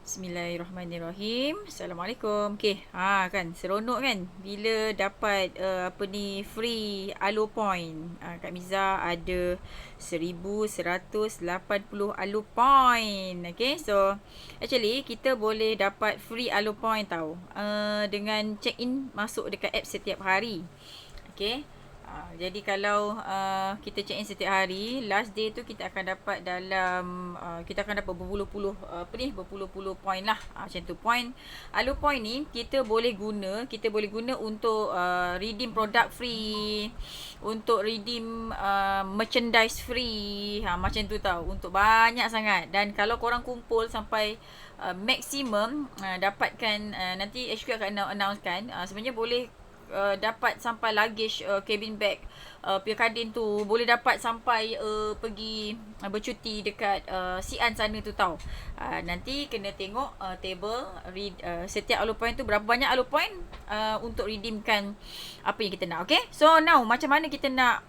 Bismillahirrahmanirrahim. Assalamualaikum. Okey, kan seronok kan bila dapat free Alo Point. Kak Miza ada 1180 Alo Point. Okey, so actually kita boleh dapat free Alo Point tau. Dengan check in masuk dekat app setiap hari. Okey. Jadi kalau kita check in setiap hari, last day tu kita akan dapat kita akan dapat berpuluh-puluh point lah. Macam tu point. Alo point ni kita boleh guna untuk redeem produk free, untuk redeem merchandise free. Macam tu tau, untuk banyak sangat. Dan kalau korang kumpul sampai maksimum dapatkan, nanti HQ akan announcekan, sebenarnya boleh dapat sampai luggage cabin bag Pierre tu boleh dapat sampai pergi bercuti dekat Xi'an sana tu tau. Nanti kena tengok table setiap Alo Point tu berapa banyak Alo Point untuk redeemkan apa yang kita nak. Okay, so now macam mana kita nak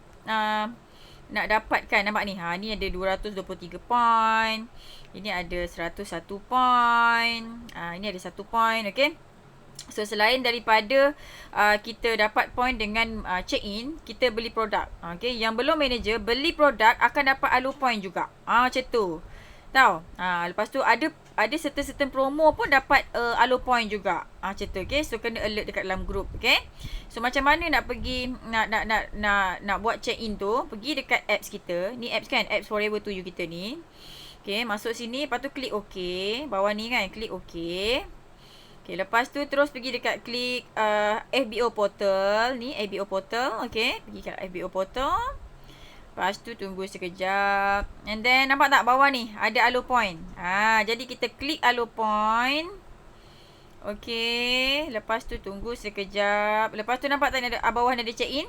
dapatkan, nampak ni, ni ada 223 point, ini ada 101 point, ini ada 1 point. Okay, so selain daripada kita dapat point dengan check in, kita beli produk. Okay, yang belum manager beli produk akan dapat Alo Point juga. Macam tu. Tahu? Lepas tu ada certain promo pun dapat Alo Point juga. Macam tu. Okay, so kena alert dekat dalam group. Okay, so macam mana nak pergi nak buat check in tu? Pergi dekat apps kita. Ni apps kan, apps Forever to You kita ni. Okay, masuk sini, lepas tu klik OK. Bawah ni kan, klik OK. Okay, lepas tu terus pergi dekat klik FBO portal. Ni FBO portal. Okay, pergi kat FBO portal. Lepas tu tunggu sekejap. And then nampak tak bawah ni ada Alo Point. Jadi kita klik Alo Point. Okay, lepas tu tunggu sekejap. Lepas tu nampak tak ada bawah ni ada check in.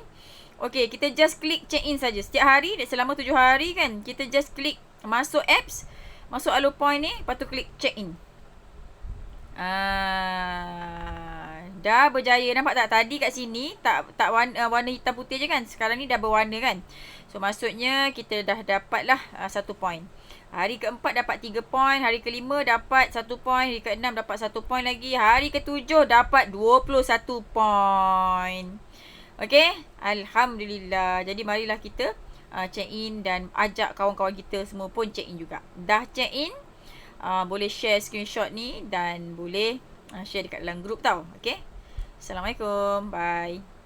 Okay, kita just klik check in saja. Setiap hari selama 7 hari kan, kita just klik masuk apps, masuk Alo Point ni, lepas tu klik check in. Dah berjaya. Nampak tak tadi kat sini tak warna hitam putih je kan, sekarang ni dah berwarna kan. So maksudnya kita dah dapat lah 1 point. Hari keempat dapat 3 point, hari kelima dapat 1 point, hari keenam dapat 1 point lagi, hari ketujuh dapat 21 point. Okay, Alhamdulillah. Jadi marilah kita check in dan ajak kawan-kawan kita semua pun check in juga. Dah check in, boleh share screenshot ni dan boleh share dekat dalam group tau. Okay, Assalamualaikum. Bye.